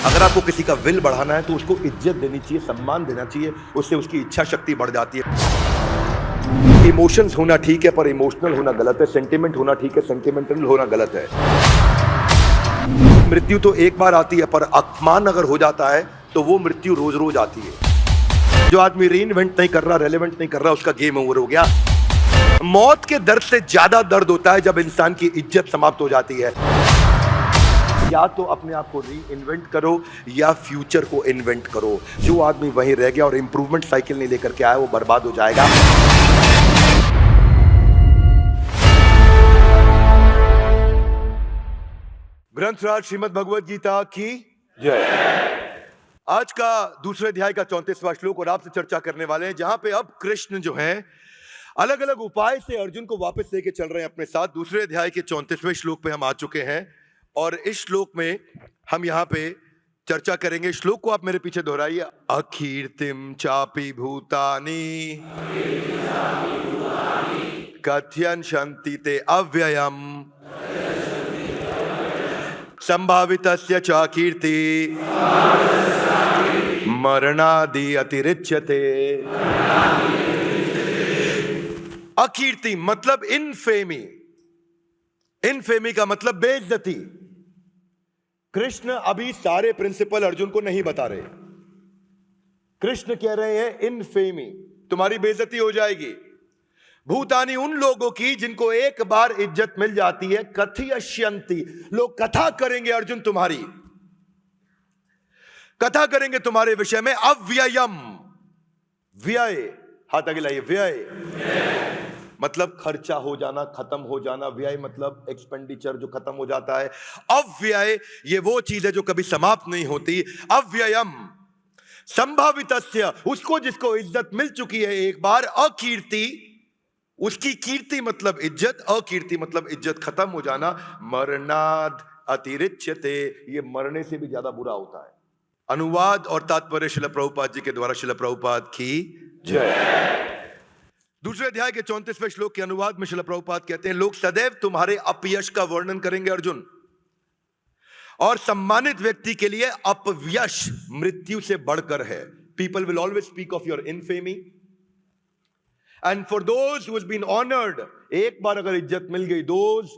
अगर आपको किसी का विल बढ़ाना है तो उसको इज्जत देनी चाहिए, सम्मान देना चाहिए, उससे उसकी इच्छा शक्ति बढ़ जाती है। इमोशंस होना ठीक है पर इमोशनल होना गलत है, सेंटिमेंट होना ठीक है, सेंटिमेंटल होना गलत है। मृत्यु तो एक बार आती है पर अपमान अगर हो जाता है तो वो मृत्यु रोज रोज आती है। जो आदमी री इन्वेंट नहीं कर रहा, रेलेवेंट नहीं कर रहा, उसका गेम ओवर हो गया। मौत के दर्द से ज्यादा दर्द होता है जब इंसान की इज्जत समाप्त हो जाती है। या तो अपने आप को री इन्वेंट करो या फ्यूचर को इन्वेंट करो। जो आदमी वहीं रह गया और इंप्रूवमेंट साइकिल नहीं लेकर के आया वो बर्बाद हो जाएगा। ग्रंथराज श्रीमद् भगवद गीता की जय। आज का दूसरे अध्याय का 34वां श्लोक और आपसे चर्चा करने वाले हैं, जहां पे अब कृष्ण जो है अलग अलग उपाय से अर्जुन को वापस लेके चल रहे हैं अपने साथ। दूसरे अध्याय के 34वें श्लोक पे हम आ चुके हैं और इस श्लोक में हम यहाँ पे चर्चा करेंगे। श्लोक को आप मेरे पीछे दोहराइए। अकीर्तिम चापि भूतानि कथयन्ति ते अव्ययम संभावितस्य च कीर्ति मरणादि अतिरिच्यते। अकीर्ति मतलब इनफेमी। इनफेमी का मतलब बेइज्जती। कृष्ण अभी सारे प्रिंसिपल अर्जुन को नहीं बता रहे। कृष्ण कह रहे हैं इनफेमी, तुम्हारी बेइज्जती हो जाएगी। भूतानी उन लोगों की जिनको एक बार इज्जत मिल जाती है। कथयन्ति, लोग कथा करेंगे अर्जुन, तुम्हारी कथा करेंगे तुम्हारे विषय में। अव्ययम, व्यय, हाथ आगे लाइए। व्यय मतलब खर्चा हो जाना, खत्म हो जाना। व्यय मतलब एक्सपेंडिचर जो खत्म हो जाता है। अव्यय ये वो चीज है जो कभी समाप्त नहीं होती। अव्ययम संभावितस्य, उसको जिसको इज्जत मिल चुकी है एक बार। अकीर्ति, उसकी कीर्ति मतलब इज्जत, अकीर्ति मतलब इज्जत खत्म हो जाना। मरणाद अतिरिच्यते, ये मरने से भी ज्यादा बुरा होता है। अनुवाद और तात्पर्य श्रील प्रभुपाद जी के द्वारा। श्रील प्रभुपाद की जय। दूसरे अध्याय के 34वें श्लोक के अनुवाद में श्रील प्रभुपाद कहते हैं, लोग सदैव तुम्हारे अपयश का वर्णन करेंगे अर्जुन, और सम्मानित व्यक्ति के लिए अपयश मृत्यु से बढ़कर है। People will always speak of your infamy and for those who have been honoured, एक बार अगर इज्जत मिल गई, those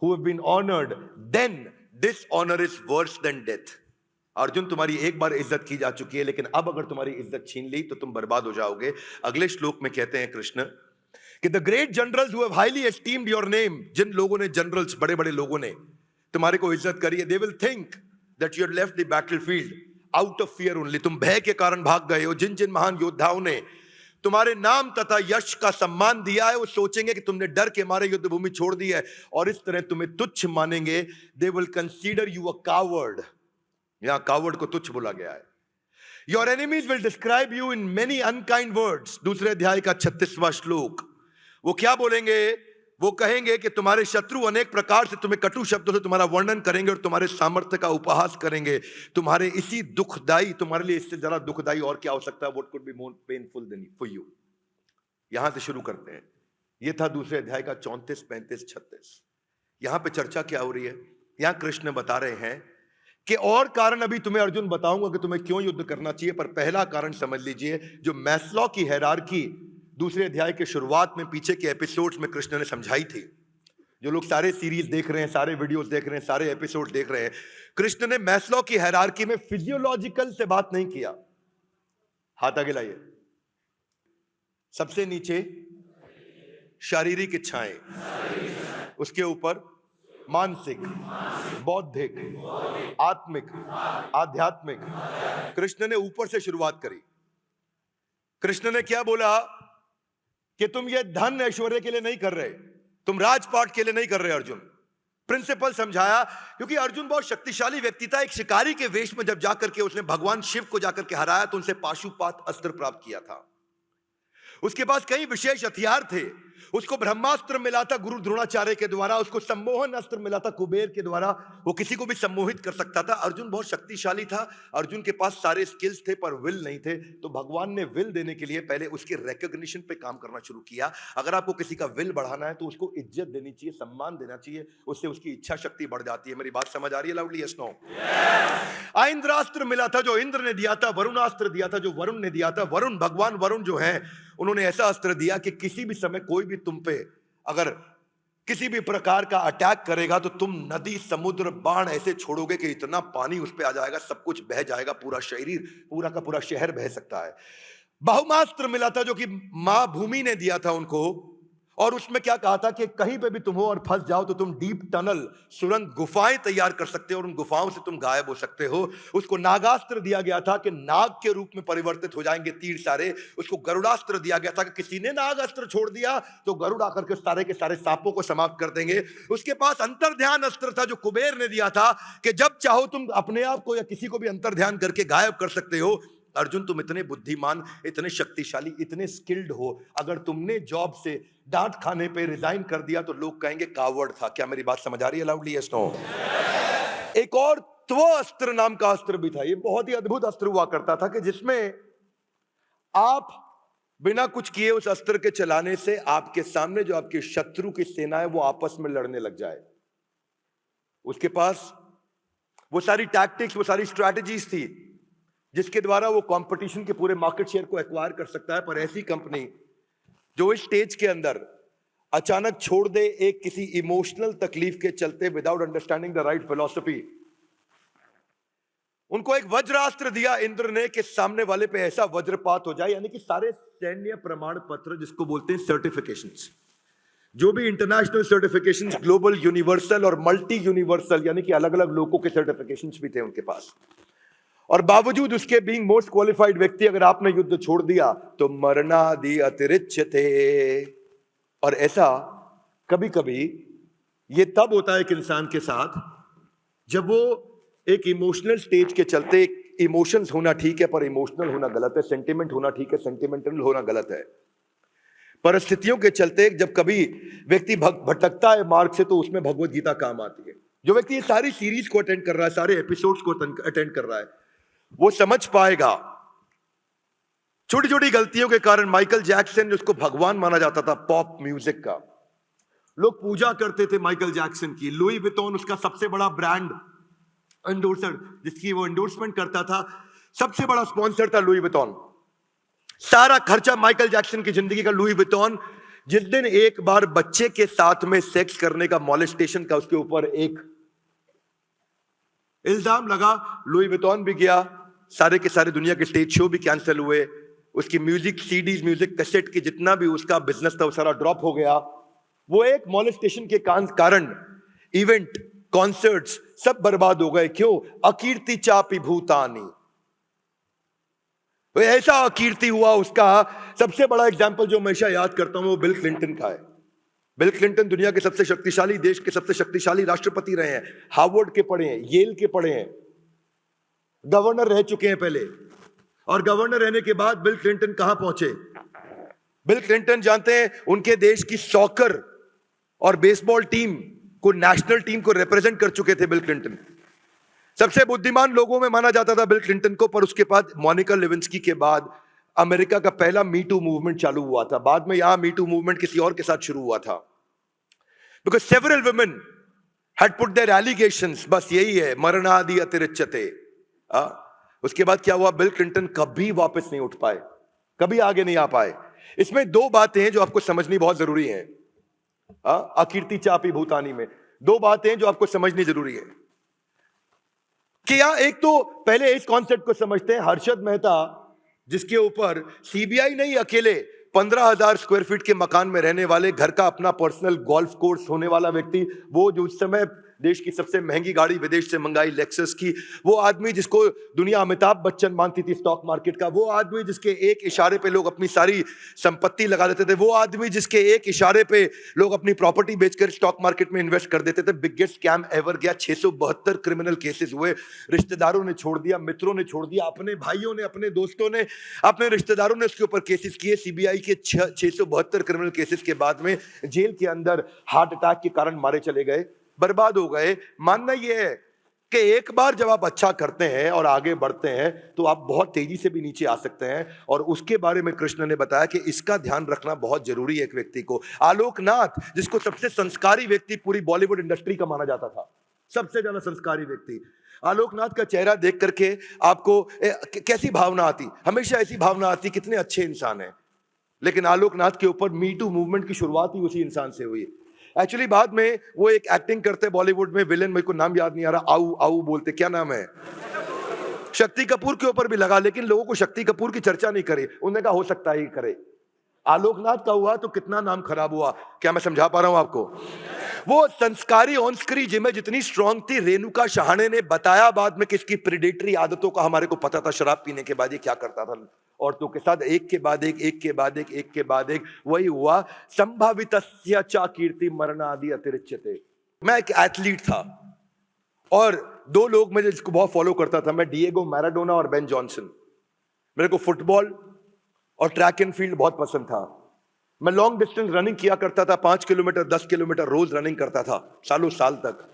who have been honoured, then dishonour is worse than death. Arjun तुम्हारी एक बार इज्जत की जा चुकी है, लेकिन अब अगर तुम्हारी इज्जत छीन ली तो तुम बर्बाद हो जाओगे। अगले श्लोक में कहते हैं कृष्ण कि the great generals who have highly esteemed your name, जिन लोगों ने, जनरल्स बड़े बड़े लोगों ने तुम्हारे को इज्जत करी है, they will think that you had left the battlefield out of fear only, तुम भय के कारण भाग गए हो। जिन जिन महान योद्धाओं ने तुम्हारे नाम तथा यश का सम्मान दिया है, वो सोचेंगे कि तुमने डर के मारे युद्ध भूमि छोड़ दी है और इस तरह तुम्हें तुच्छ मानेंगे। They will consider you a coward, यहां कावर्ड को तुच्छ बोला गया है। Your enemies will describe you in many unkind words. दूसरे अध्याय का 36वां श्लोक, वो क्या बोलेंगे? वो कहेंगे कि तुम्हारे शत्रु अनेक प्रकार से तुम्हें कटु शब्दों से तुम्हारा वर्णन करेंगे और तुम्हारे सामर्थ्य का उपहास करेंगे। तुम्हारे इसी दुखदाई, तुम्हारे लिए इससे ज्यादा दुखदाई और क्या हो सकता है? What could be more painful than for you. यहां से शुरू करते हैं। यह था दूसरे अध्याय का 34, 35, 36। यहां पे चर्चा क्या हो रही है? यहां कृष्ण बता रहे हैं कि और कारण अभी तुम्हें अर्जुन बताऊंगा कि तुम्हें क्यों युद्ध करना चाहिए, पर पहला कारण समझ लीजिए। जो मैस्लो की हायरार्की दूसरे अध्याय के शुरुआत में, पीछे के एपिसोड्स में कृष्ण ने समझाई थी। जो लोग सारे सीरीज देख रहे हैं, सारे वीडियोस देख रहे हैं, सारे एपिसोड देख रहे हैं, कृष्ण ने मैस्लो की हायरार्की में फिजियोलॉजिकल से बात नहीं किया। हाथ आगे लाइए। सबसे नीचे शारीरिक इच्छाएं, उसके ऊपर मानसिक, बौद्धिक, आत्मिक, आध्यात्मिक। कृष्ण ने ऊपर से शुरुआत करी। कृष्ण ने क्या बोला कि तुम ये धन ऐश्वर्य के लिए नहीं कर रहे, तुम राजपाट के लिए नहीं कर रहे। अर्जुन प्रिंसिपल समझाया, क्योंकि अर्जुन बहुत शक्तिशाली व्यक्ति था। एक शिकारी के वेश में जब जाकर के उसने भगवान शिव को जाकर के हराया तो उनसे पाशुपात अस्त्र प्राप्त किया था। उसके पास कई विशेष हथियार थे उसको ब्रह्मास्त्र मिला था गुरु द्रोणाचार्य के द्वारा, उसको सम्मोहन अस्त्र मिला था कुबेर के द्वारा, वो किसी को भी सम्मोहित कर सकता था। अर्जुन बहुत शक्तिशाली था, अर्जुन के पास सारे स्किल्स थे पर विल नहीं थे, तो भगवान ने विल देने के लिए पहले उसके रिकॉग्निशन पे काम करना शुरू किया। अगर आपको किसी का विल बढ़ाना है तो उसको इज्जत देनी चाहिए, सम्मान देना चाहिए, उससे उसकी इच्छा शक्ति बढ़ जाती है। मेरी बात समझ आ रही है लाउडली? Yes no? इंद्रास्त्र मिला था जो इंद्र ने दिया था, वरुणास्त्र दिया था जो वरुण ने दिया था। वरुण, भगवान वरुण जो है, उन्होंने ऐसा अस्त्र दिया कि किसी भी समय कोई भी तुम पे अगर किसी भी प्रकार का अटैक करेगा तो तुम नदी समुद्र बाण ऐसे छोड़ोगे कि इतना पानी उस पे आ जाएगा, सब कुछ बह जाएगा, पूरा शरीर, पूरा का पूरा शहर बह सकता है। बहुमास्त्र मिला था जो कि मां भूमि ने दिया था उनको, और उसमें क्या कहा था कि कहीं पे भी तुम हो और फंस जाओ तो तुम डीप टनल, सुरंग, गुफाएं तैयार कर सकते हो और उन गुफाओं से तुम गायब हो सकते हो। उसको नागास्त्र दिया गया था कि नाग के रूप में परिवर्तित हो जाएंगे तीर सारे। उसको गरुड़ास्त्र दिया गया था कि किसी ने नागास्त्र छोड़ दिया तो गरुड़ आकर के सारे सांपों को समाप्त कर देंगे। उसके पास अंतर्ध्यान अस्त्र था जो कुबेर ने दिया था कि जब चाहो तुम अपने आप को या किसी को भी अंतर्ध्यान करके गायब कर सकते हो। अर्जुन, तुम इतने बुद्धिमान, इतने शक्तिशाली, इतने स्किल्ड हो, अगर तुमने जॉब से डांट खाने पे रिजाइन कर दिया तो लोग कहेंगे कावर्ड था। क्या मेरी बात समझ आ रही है लाउडली? Yes no? एक और त्वस्त्र नाम का अस्त्र भी था। ये बहुत ही अद्भुत अस्त्र हुआ करता था कि जिसमें आप बिना कुछ किए उस अस्त्र के चलाने से आपके सामने जो आपके शत्रु की सेना है वो आपस में लड़ने लग जाए। उसके पास वो सारी टैक्टिक्स, वो सारी स्ट्रैटेजीज थी जिसके द्वारा वो कंपटीशन के पूरे मार्केट शेयर को एक्वायर कर सकता है। पर ऐसी कंपनी जो इस स्टेज के अंदर अचानक छोड़ दे एक किसी इमोशनल तकलीफ के चलते, without understanding the right philosophy, उनको एक वज्रास्त्र दिया इंद्र ने कि सामने वाले पे ऐसा वज्रपात हो जाए, यानी कि सारे सैन्य प्रमाण पत्र, जिसको बोलते हैं सर्टिफिकेशंस, जो भी इंटरनेशनल सर्टिफिकेशंस, ग्लोबल, यूनिवर्सल और मल्टी यूनिवर्सल, यानी कि अलग अलग लोगों के सर्टिफिकेशंस भी थे उनके पास। और बावजूद उसके बीइंग मोस्ट क्वालिफाइड व्यक्ति, अगर आपने युद्ध छोड़ दिया तो मरणादि अतिरिच्यते। और ऐसा कभी कभी ये तब होता है एक इंसान के साथ जब वो एक इमोशनल स्टेज के चलते, इमोशंस होना ठीक है पर इमोशनल होना गलत है, सेंटिमेंट होना ठीक है, सेंटिमेंटल होना गलत है। परिस्थितियों के चलते जब कभी व्यक्ति भटकता है मार्ग से तो उसमें भगवत गीता काम आती है। जो व्यक्ति ये सारी सीरीज को अटेंड कर रहा है, सारे एपिसोड्स को अटेंड कर रहा है, वो समझ पाएगा। छोटी छोटी गलतियों के कारण माइकल जैक्सन, जिसको भगवान माना जाता था पॉप म्यूजिक का, लोग पूजा करते थे माइकल जैक्सन की। लुई विटॉन उसका सबसे बड़ा ब्रांड एंडोर्सर, जिसकी वो एंडोर्समेंट करता था, सबसे बड़ा स्पॉन्सर था लुई विटॉन। सारा खर्चा माइकल जैक्सन की जिंदगी का लुई विटॉन। जिस दिन एक बार बच्चे के साथ में सेक्स करने का, मॉलेस्टेशन का उसके ऊपर एक इल्जाम लगा, लुई विटॉन भी गया, सारे के सारे दुनिया के स्टेज शो भी कैंसिल हुए, उसकी म्यूजिक सीडीज, म्यूजिक कैसेट की जितना भी उसका बिजनेस था वो सारा ड्रॉप हो गया। वो एक मॉलेस्टेशन के कारण इवेंट, कॉन्सर्ट्स सब बर्बाद हो गए। क्यों? अकीर्ति चापी भूतानी। वो ऐसा अकीर्ति हुआ उसका। सबसे बड़ा एग्जाम्पल जो हमेशा याद करता हूं वो बिल क्लिंटन का है। बिल क्लिंटन दुनिया के सबसे शक्तिशाली, देश के सबसे शक्तिशाली राष्ट्रपति रहे हैं, हार्वर्ड के पढ़े हैं, येल के पढ़े हैं, गवर्नर रह चुके हैं पहले। और गवर्नर रहने के बाद बिल क्लिंटन कहां पहुंचे? बिल क्लिंटन जानते हैं, उनके देश की सॉकर और बेसबॉल टीम को, नेशनल टीम को रिप्रेजेंट कर चुके थे बिल क्लिंटन। सबसे बुद्धिमान लोगों में माना जाता था बिल क्लिंटन को। पर उसके बाद मोनिका लेविंस्की के बाद अमेरिका का पहला मीटू मूवमेंट चालू हुआ था। बाद में यहां मीटू मूवमेंट किसी और के साथ शुरू हुआ था, because several women had put their allegations. बस यही है, मरणादि अतिरिच्यते। उसके बाद क्या हुआ? बिल क्लिंटन कभी वापस नहीं उठ पाए, कभी आगे नहीं आ पाए। इसमें दो बातें हैं जो आपको समझनी बहुत जरूरी है। अकीर्ति चापी भूतानी में दो बातें जो आपको समझनी जरूरी है कि एक तो पहले इस कॉन्सेप्ट को समझते हैं, हर्षद मेहता जिसके ऊपर सीबीआई नहीं, अकेले 15,000 स्क्वायर फीट के मकान में रहने वाले, घर का अपना पर्सनल गोल्फ कोर्स होने वाला व्यक्ति, वो जो उस समय देश की सबसे महंगी गाड़ी विदेश से मंगाई लेक्सस की, वो आदमी जिसको दुनिया अमिताभ बच्चन मानती थी स्टॉक मार्केट का, वो आदमी जिसके एक इशारे पे लोग अपनी सारी संपत्ति लगा देते थे, वो आदमी जिसके एक इशारे पे लोग अपनी प्रॉपर्टी बेचकर स्टॉक मार्केट में इन्वेस्ट कर देते थे। बिगेस्ट स्कैम एवर गया, 672 क्रिमिनल केसेस हुए, रिश्तेदारों ने छोड़ दिया, मित्रों ने छोड़ दिया, अपने भाइयों ने, अपने दोस्तों ने, अपने रिश्तेदारों ने उसके ऊपर केसेस किए। सीबीआई के 672 क्रिमिनल केसेस के बाद में जेल के अंदर हार्ट अटैक के कारण मारे चले गए, बर्बाद हो गए। मानना यह है कि एक बार जब आप अच्छा करते हैं और आगे बढ़ते हैं तो आप बहुत तेजी से भी नीचे आ सकते हैं, और उसके बारे में कृष्ण ने बताया कि इसका ध्यान रखना बहुत जरूरी है एक व्यक्ति को। आलोकनाथ, जिसको सबसे संस्कारी व्यक्ति पूरी बॉलीवुड इंडस्ट्री का माना जाता था, सबसे ज्यादा संस्कारी व्यक्ति, आलोकनाथ का चेहरा देख करके आपको कैसी भावना आती? हमेशा ऐसी भावना आती कितने अच्छे इंसान हैं। लेकिन आलोकनाथ के ऊपर मी टू मूवमेंट की शुरुआत ही उसी इंसान से हुई। एक्चुअली बाद में वो एक एक्टिंग करते बॉलीवुड में, विलेन, मेरे को नाम याद नहीं आ रहा, आऊ आऊ बोलते, क्या नाम है, शक्ति कपूर के ऊपर भी लगा, लेकिन लोगों को शक्ति कपूर की चर्चा नहीं करी। उन्होंने कहा हो सकता है करे। आलोकनाथ का हुआ तो कितना नाम खराब हुआ। क्या मैं समझा पा रहा हूं आपको? वो संस्कारी ऑन स्क्रीन इमेज जितनी स्ट्रांग थी, रेणुका शहाणे ने बताया बाद में कि इसकी प्रेडेटरी आदतों का हमारे को पता था, शराब पीने के बाद ये क्या करता था औरतों के साथ, एक के बाद एक, एक के बाद एक, एक के बाद एक। वही हुआ, संभावितस्य च कीर्ति मरणादि अतिरिच्यते। मैं एक एथलीट था और दो लोग मैं जिसको बहुत फॉलो करता था, मैं डिएगो मैराडोना और बेन जॉनसन। मेरे को फुटबॉल और ट्रैक एंड फील्ड बहुत पसंद था। मैं लॉन्ग डिस्टेंस रनिंग किया करता था, 5 किलोमीटर 10 किलोमीटर रोज रनिंग करता था, सालों साल तक।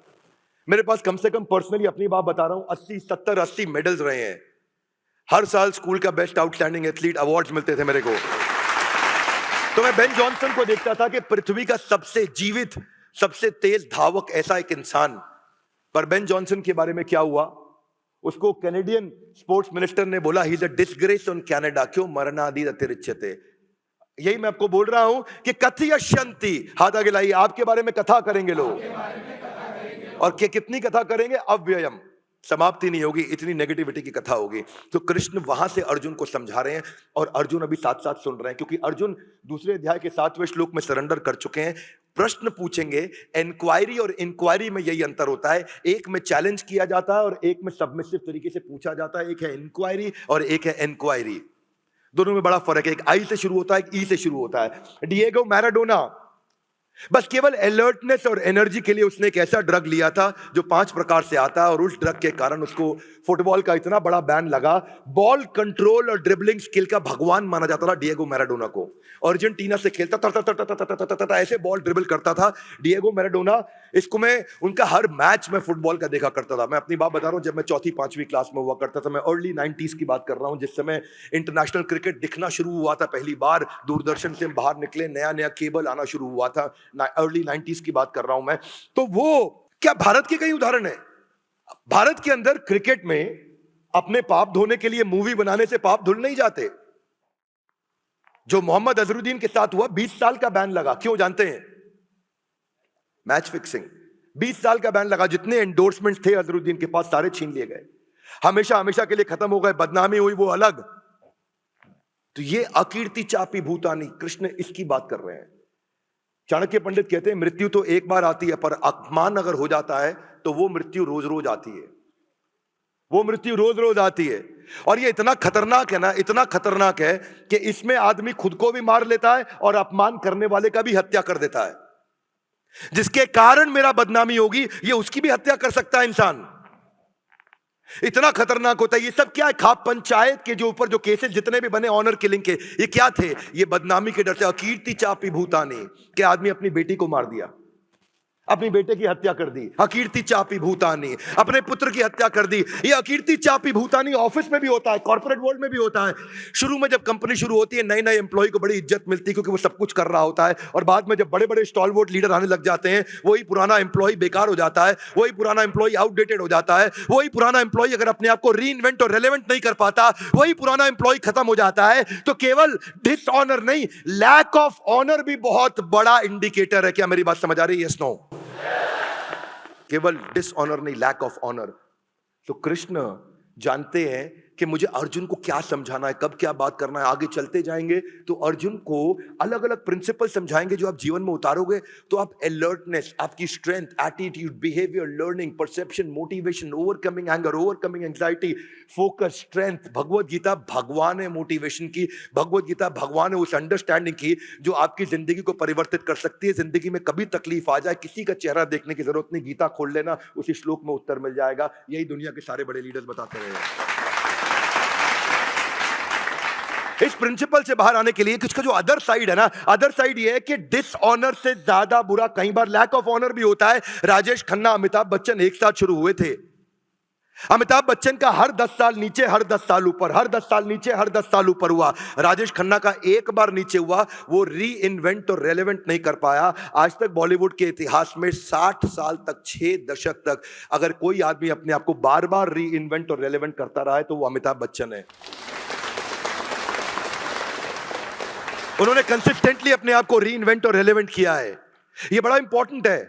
मेरे पास कम से कम पर्सनली अपनी बात बता रहा हूं 80 70 80 मेडल्स रहे हैं। हर साल स्कूल का बेस्ट आउटस्टैंडिंग एथलीट अवार्ड्स मिलते थे मेरे को। तो मैं बेन जॉनसन को देखता था कि पृथ्वी का सबसे जीवित, सबसे तेज धावक ऐसा एक इंसान। पर बेन जॉनसन के बारे में क्या हुआ, उसको कैनेडियन स्पोर्ट्स मिनिस्टर ने बोला he is a disgrace on Canada, क्यों मरणादि अतिरिच्यते। यही मैं आपको बोल रहा हूं कि कथयश्यन्ति, हाथ आगे लाइए, आपके बारे में कथा करेंगे लोग, और कितनी कथा करेंगे, अव्ययम, समाप्ति नहीं होगी, इतनी नेगेटिविटी की कथा होगी। तो कृष्ण वहां से अर्जुन को समझा रहे हैं, और अर्जुन अभी साथ साथ सुन रहे हैं, क्योंकि अर्जुन दूसरे अध्याय के 7वें श्लोक में सरेंडर कर चुके हैं। प्रश्न पूछेंगे, एनक्वायरी और इंक्वायरी में यही अंतर होता है, एक में चैलेंज किया जाता है और एक में सबमिसिव तरीके से पूछा जाता है। एक है इंक्वायरी और एक है एनक्वायरी, दोनों में बड़ा फर्क है। एक आई से शुरू होता है, एक ई से शुरू होता है। डिएगो मैराडोना बस केवल अलर्टनेस और एनर्जी के लिए उसने एक ऐसा ड्रग लिया था जो 5 प्रकार से आता है, और उस ड्रग के कारण उसको फुटबॉल का इतना बड़ा बैन लगा। बॉल कंट्रोल और ड्रिबलिंग स्किल का भगवान माना जाता था डिएगो मैराडोना को। अर्जेंटीना से खेलता था, ऐसे बॉल ड्रिबल करता था डिएगो मैराडोना। इसको मैं उनका हर मैच में फुटबॉल का देखा करता था। मैं अपनी बात बता रहा हूं, जब मैं 4वीं 5वीं क्लास में हुआ करता था, मैं अर्ली 90s की बात कर रहा हूं, जिस समय इंटरनेशनल क्रिकेट दिखना शुरू हुआ था पहली बार, दूरदर्शन से बाहर निकले, नया नया केबल आना शुरू हुआ था, अर्ली 90s की बात कर रहा हूं मैं। तो वो क्या भारत के कई उदाहरण है। भारत के अंदर क्रिकेट में अपने पाप धोने के लिए मूवी बनाने से पाप धुल नहीं जाते। जो मोहम्मद अजहरुद्दीन के साथ हुआ, 20 साल का बैन लगा, क्यों जानते हैं? मैच फिक्सिंग, 20 साल का बैन लगा। जितने एंडोर्समेंट्स थे अजहरुद्दीन के पास सारे छीन लिए गए, हमेशा हमेशा के लिए खत्म हो गए, बदनामी हुई वो अलग। तो ये अकीर्ति चापी भूतानी, कृष्ण इसकी बात कर रहे हैं। चाणक्य पंडित कहते हैं मृत्यु तो एक बार आती है, पर अपमान अगर हो जाता है तो वो मृत्यु रोज रोज आती है, वो मृत्यु रोज रोज आती है। और ये इतना खतरनाक है ना, इतना खतरनाक है कि इसमें आदमी खुद को भी मार लेता है और अपमान करने वाले का भी हत्या कर देता है। जिसके कारण मेरा बदनामी होगी, ये उसकी भी हत्या कर सकता है इंसान। इतना खतरनाक होता है। ये सब क्या है? खाप पंचायत के जो ऊपर जो केसेस जितने भी बने ऑनर किलिंग के, ये क्या थे? ये बदनामी के डर से। अकीर्ति चापी भूतानी, के आदमी अपनी बेटी को मार दिया, अपनी बेटे की हत्या कर दी, अकीर्ति चापी भूतानी, अपने पुत्र की हत्या कर दी। ये अकीर्ति चापी भूतानी ऑफिस में भी होता है, कॉर्पोरेट वर्ल्ड में भी होता है। शुरू में जब कंपनी शुरू होती है, नए नए एम्प्लॉय को बड़ी इज्जत मिलती है क्योंकि वो सब कुछ कर रहा होता है, और बाद में जब बड़े बड़े स्टॉलवर्ड लीडर आने लग जाते हैं, वही पुराना एम्प्लॉय बेकार हो जाता है, वही पुराना एम्प्लॉय आउटडेटेड हो जाता है, वही पुराना एम्प्लॉय अगर अपने आप को रीइन्वेंट और रेलेवेंट नहीं कर पाता, वही पुराना एम्प्लॉय खत्म हो जाता है। तो केवल डिसऑनर नहीं, लैक ऑफ ऑनर भी बहुत बड़ा इंडिकेटर है। क्या मेरी बात समझ आ रही है? Yes no? केवल डिसऑनर नहीं, लैक ऑफ ऑनर। तो कृष्ण जानते हैं कि मुझे अर्जुन को क्या समझाना है, कब क्या बात करना है। आगे चलते जाएंगे तो अर्जुन को अलग अलग प्रिंसिपल समझाएंगे जो आप जीवन में उतारोगे तो आप अलर्टनेस, आपकी strength, attitude, behaviour, learning, perception, motivation, overcoming anger, overcoming anxiety, focus, strength. Bhagavad Gita भगवान है मोटिवेशन की, भगवत गीता भगवान है उस अंडरस्टैंडिंग की जो आपकी जिंदगी को परिवर्तित कर सकती है। जिंदगी में कभी तकलीफ आ जाए, किसी का चेहरा देखने की जरूरत नहीं, गीता खोल लेना, उसी श्लोक में उत्तर मिल जाएगा। यही दुनिया के सारे बड़े लीडर्स बताते रहे। इस प्रिंसिपल से बाहर आने के लिए इसका जो अदर साइड है ना, अदर साइड ये है कि डिसऑनर से ज्यादा बुरा कई बार लैक ऑफ ऑनर भी होता है। राजेश खन्ना, अमिताभ बच्चन एक साथ शुरू हुए थे। अमिताभ बच्चन का हर 10 साल नीचे, हर 10 साल ऊपर, हर 10 साल नीचे, हर 10 साल ऊपर हुआ। राजेश खन्ना का एक बार नीचे हुआ, वो री इन्वेंट और रेलेवेंट नहीं कर पाया। आज तक बॉलीवुड के इतिहास में 60 साल तक, 6 दशक तक अगर कोई आदमी अपने आप को बार बार री इन्वेंट और रेलेवेंट करता रहा है तो वो अमिताभ बच्चन है। उन्होंने कंसिस्टेंटली अपने आप को री इन्वेंट और रेलेवेंट किया है। ये बड़ा इंपॉर्टेंट है।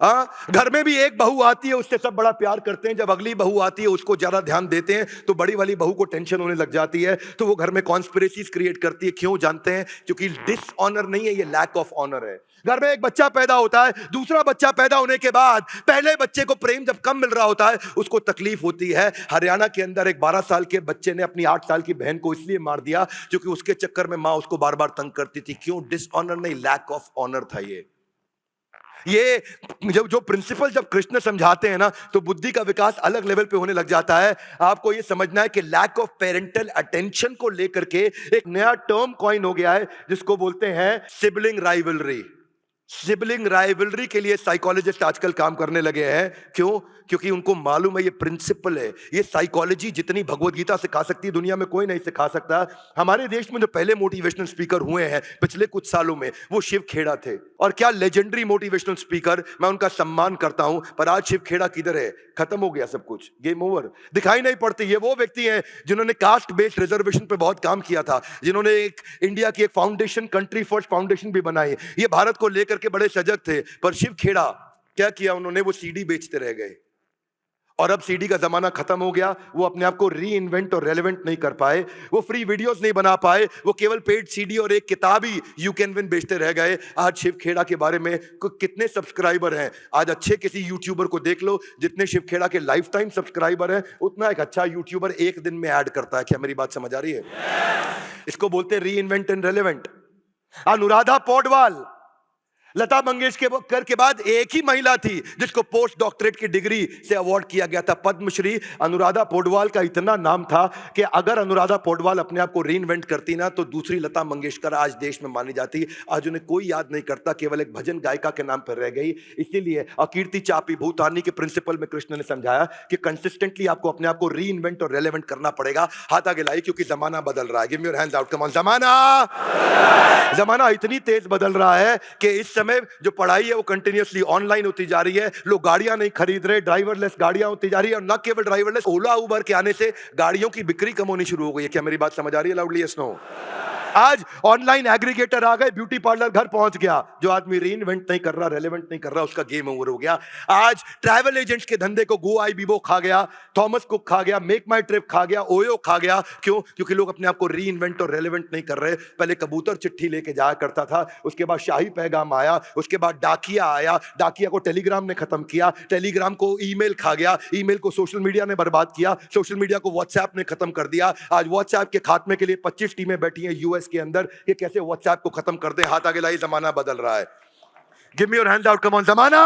घर में भी एक बहू आती है, उससे सब बड़ा प्यार करते हैं। जब अगली बहू आती है उसको ज्यादा ध्यान देते हैं तो बड़ी वाली बहू को टेंशन होने लग जाती है, तो वो घर में कॉन्स्पिरेसीज क्रिएट करती है। क्यों जानते हैं? क्योंकि डिसऑनर नहीं है, ये लैक ऑफ ऑनर है। घर में एक बच्चा पैदा होता है, दूसरा बच्चा पैदा होने के बाद पहले बच्चे को प्रेम जब कम मिल रहा होता है उसको तकलीफ होती है। हरियाणा के अंदर एक 12 साल के बच्चे ने अपनी 8 साल की बहन को इसलिए मार दिया क्योंकि उसके चक्कर में मां उसको बार बार तंग करती थी। क्यों? डिसऑनर नहीं, लैक ऑफ ऑनर था। ये जो प्रिंसिपल जब कृष्ण समझाते हैं ना तो बुद्धि का विकास अलग लेवल पे होने लग जाता है। आपको ये समझना है कि लैक ऑफ पेरेंटल अटेंशन को लेकर के एक नया टर्म कॉइन हो गया है जिसको बोलते हैं सिबलिंग राइवलरी। सिबलिंग राइवलरी के लिए साइकोलॉजिस्ट आजकल काम करने लगे हैं। क्यों? क्योंकि उनको मालूम है ये प्रिंसिपल है। ये साइकोलॉजी जितनी भगवत गीता सिखा सकती है दुनिया में कोई नहीं सिखा सकता। हमारे देश में जो पहले मोटिवेशनल स्पीकर हुए हैं पिछले कुछ सालों में वो शिव खेड़ा थे, और क्या लेजेंडरी मोटिवेशनल स्पीकर, मैं उनका सम्मान करता हूं। पर आज शिव खेड़ा किधर है? खत्म हो गया सब कुछ, गेम ओवर, दिखाई नहीं पड़ती। ये वो व्यक्ति हैं जिन्होंने कास्ट बेस्ड रिजर्वेशन पे बहुत काम किया था, जिन्होंने एक इंडिया की एक फाउंडेशन, कंट्री फर्स्ट फाउंडेशन भी बनाई। ये भारत को लेकर के बड़े सजग थे। पर शिव खेड़ा क्या किया उन्होंने? वो सीडी बेचते रह गए। और अब सीडी का जमाना खत्म हो गया। वो अपने आप को री इन्वेंट और रेलेवेंट नहीं कर पाए, वो फ्री वीडियोस नहीं बना पाए, वो केवल पेड सीडी और एक किताब ही यू कैन विन बेचते रह गए। आज शिव खेड़ा के बारे में कितने सब्सक्राइबर हैं? आज अच्छे किसी यूट्यूबर को देख लो, जितने शिव खेड़ा के लाइफ टाइम सब्सक्राइबर हैं उतना एक अच्छा यूट्यूबर एक दिन में ऐड करता है। क्या मेरी बात समझ आ रही है? इसको बोलते हैं reinvent and relevant. Anuradha Paudwal Lata Mangeshkar के बाद एक ही महिला थी जिसको पोस्ट डॉक्टरेट की डिग्री से अवार्ड किया गया था, पद्मश्री। अनुराधा पौडवाल का इतना नाम था कि अगर अनुराधा पौडवाल अपने आप को रीइन्वेंट करती ना तो दूसरी लता मंगेशकर आज देश में मानी जाती। आज उन्हें कोई याद नहीं करता, केवल एक भजन गायिका के नाम पर रह गई। इसीलिए अकीर्ति चापी भूतानी के प्रिंसिपल में कृष्ण ने समझाया कि कंसिस्टेंटली आपको अपने आप को रीइन्वेंट और रेलेवेंट करना पड़ेगा। हाथ आगे लाइए क्योंकि जमाना बदल रहा है। Give me your hands out, come on. जमाना इतनी तेज बदल रहा है कि इस समय जो पढ़ाई है वो कंटिन्यूअसली ऑनलाइन होती जा रही है। लोग गाड़ियां नहीं खरीद रहे, ड्राइवरलेस गाड़ियां होती जा रही है। और न केवल ड्राइवरलेस, ओला उबर के आने से गाड़ियों की बिक्री कम होनी शुरू हो गई है। क्या मेरी बात समझ आ रही है? Loudly yes no. आज ऑनलाइन एग्रीगेटर आ गए, ब्यूटी पार्लर घर पहुंच गया। जो आदमी रीइन्वेंट नहीं कर रहा, रेलेवेंट नहीं कर रहा, उसका गेम ओवर हो गया। आज ट्रैवल एजेंट्स के धंधे को गो आई बीबो खा गया, थॉमस कुक खा गया, मेक माई ट्रिप खा गया, ओयो खा गया। क्यों? क्योंकि लोग अपने आप को रीइन्वेंट और रेलेवेंट नहीं कर रहे। पहले कबूतर चिट्ठी लेके जाया करता था, उसके बाद शाही पैगाम आया, उसके बाद डाकिया आया, डाकिया को टेलीग्राम ने खत्म किया, टेलीग्राम को ईमेल खा गया, ईमेल को सोशल मीडिया ने बर्बाद किया, सोशल मीडिया को व्हाट्सएप ने खत्म कर दिया। आज व्हाट्सएप के खात्मे के लिए 25 टीमें बैठी हैं यूएस के अंदर कि कैसे व्हाट्सएप को खत्म कर दे। हाथ आगे लाइए, जमाना बदल रहा है। Give me your hands out, come on. जमाना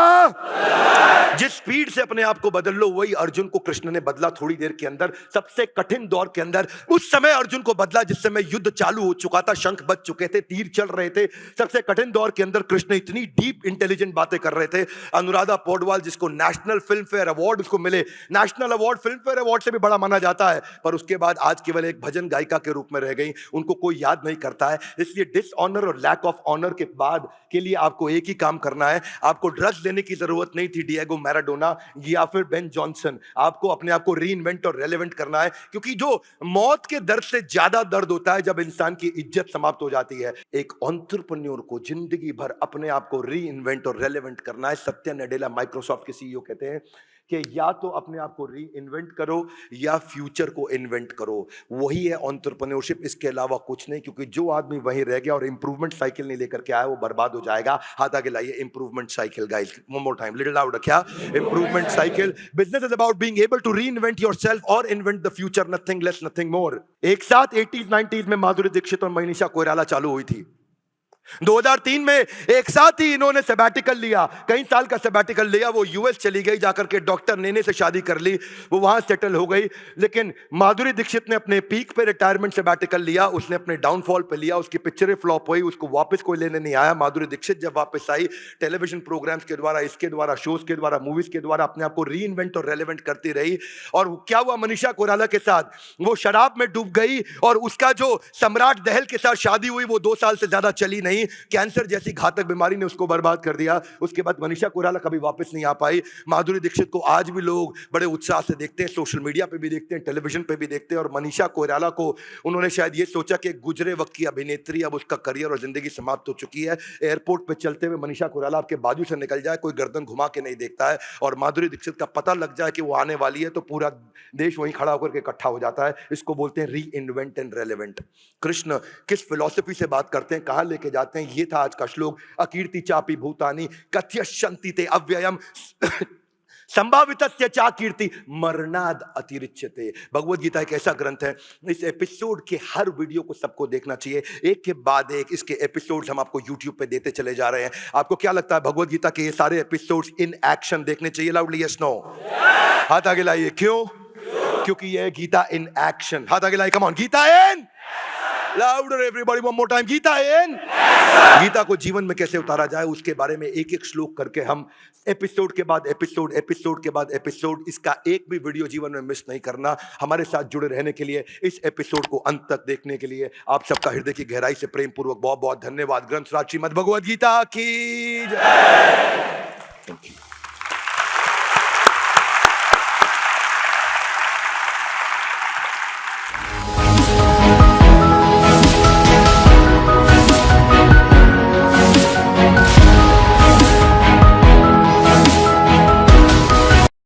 जिस स्पीड से अपने आप को बदल लो वही अर्जुन को कृष्ण ने बदला थोड़ी देर के अंदर। सबसे कठिन दौर के अंदर उस समय अर्जुन को बदला जिस समय युद्ध चालू हो चुका था, शंख बज चुके थे, तीर चल रहे थे। सबसे कठिन दौर के अंदर कृष्ण इतनी डीप इंटेलिजेंट बातें कर रहे थे। अनुराधा पौडवाल जिसको नेशनल फिल्म फेयर अवार्ड उसको मिले, national award film fair award से भी बड़ा माना जाता है, पर उसके बाद आज केवल एक भजन गायिका के रूप में रह गई। उनको कोई याद नहीं करता है। इसलिए डिसऑनर और लैक ऑफ ऑनर के बाद के लिए आपको एक ही काम करना है। आपको ड्रग्स लेने की जरूरत नहीं थी डिएगो मैराडोना या फिर बेन जॉनसन। आपको अपने आप को रीइन्वेंट और रेलेवेंट करना है, क्योंकि जो मौत के दर्द से ज्यादा दर्द होता है जब इंसान की इज्जत समाप्त हो जाती है। एक एंटरप्रेन्योर को जिंदगी भर अपने आप को रीइन्वेंट और रेलेवेंट करना है। सत्या नडेला माइक्रोसॉफ्ट के सीईओ कहते हैं कि या तो अपने आप को री इन्वेंट करो या फ्यूचर को इन्वेंट करो। वही है एंटरप्रेन्योरशिप, इसके अलावा कुछ नहीं। क्योंकि जो आदमी वहीं रह गया और इंप्रूवमेंट साइकिल नहीं लेकर के आया वो बर्बाद हो जाएगा। हाथ आगे लाइए, improvement cycle guys, one more time, little loud, क्या improvement cycle? Business is about being able to reinvent yourself और invent the future, nothing less nothing more. एक साथ 80s 90s में माधुरी दीक्षित और मनीषा कोइराला चालू हुई थी। 2003 में एक साथ ही इन्होंने सैबैटिकल लिया, कई साल का सैबैटिकल लिया। वो यूएस चली गई, जाकर के डॉक्टर नेने से शादी कर ली, वो वहां सेटल हो गई। लेकिन माधुरी दीक्षित ने अपने पीक पे रिटायरमेंट सैबैटिकल लिया, उसने अपने डाउनफॉल पे लिया, उसकी पिक्चरें फ्लॉप हुई, उसको वापस कोई लेने नहीं आया। माधुरी दीक्षित जब वापस आई, टेलीविजन प्रोग्राम्स के द्वारा, इसके द्वारा, शोज के द्वारा, मूवीज के द्वारा अपने आप को री इन्वेंट और रेलेवेंट करती रही। और क्या हुआ मनीषा कोइराला के साथ? वो शराब में डूब गई और उसका जो सम्राट दहल के साथ शादी हुई वो 2 साल से ज्यादा चली नहीं। कैंसर जैसी घातक बीमारी ने उसको बर्बाद कर दिया। उसके बाद मनीषा कोइराला कभी वापस नहीं आ पाई। माधुरी दीक्षित को आज भी लोग बड़े उत्साह से देखते हैं, सोशल मीडिया पे भी देखते हैं, टेलीविजन पे भी देखते हैं। और मनीषा कोइराला को उन्होंने शायद ये सोचा कि गुजरे वक्त की अभिनेत्री, अब उसका करियर और जिंदगी समाप्त हो चुकी है। एयरपोर्ट पे चलते हुए मनीषा कोइराला आपके बाजू से निकल जाए, कोई गर्दन घुमा के नहीं देखता है। और माधुरी दीक्षित का पता लग जाए कि वो आने वाली है तो पूरा देश वहीं खड़ा होकर के इकट्ठा हो जाता है। इसको बोलते हैं reinvent and relevant. Krishna किस फिलॉसफी से बात करते हैं, कहां लेके जाते हैं, ये था आज का श्लोक। अकीर्ति चापि भूतानि कथयश्यन्ति ते अव्ययम् संभावितस्य चा कीर्ति मरणाद अतिरिच्यते। भगवत गीता एक ऐसा ग्रंथ है, इस एपिसोड के हर वीडियो को सबको देखना चाहिए, एक के बाद एक इसके एपिसोड्स हम आपको YouTube पे देते चले जा रहे हैं। आपको क्या लगता है भगवत गीता के ये सारे एपिसोड्स इन एक्शन देखने चाहिए? Loudly yes no. हाथ आगे लाइए। क्यों? क्योंकि ये गीता इन एक्शन। हाथ आगे लाइए, come on, Gita in louder everybody, one more time, Gita in. Gita को जीवन में कैसे उतारा जाए उसके बारे में एक एक श्लोक करके हम एपिसोड के बाद एपिसोड, एपिसोड के बाद एपिसोड, इसका एक भी वीडियो जीवन में मिस नहीं करना। हमारे साथ जुड़े रहने के लिए, इस एपिसोड को अंत तक देखने के लिए आप सबका हृदय की गहराई से प्रेम पूर्वक बहुत बहुत धन्यवाद। ग्रंथराज श्रीमद् भगवद गीता की जय। Thank you.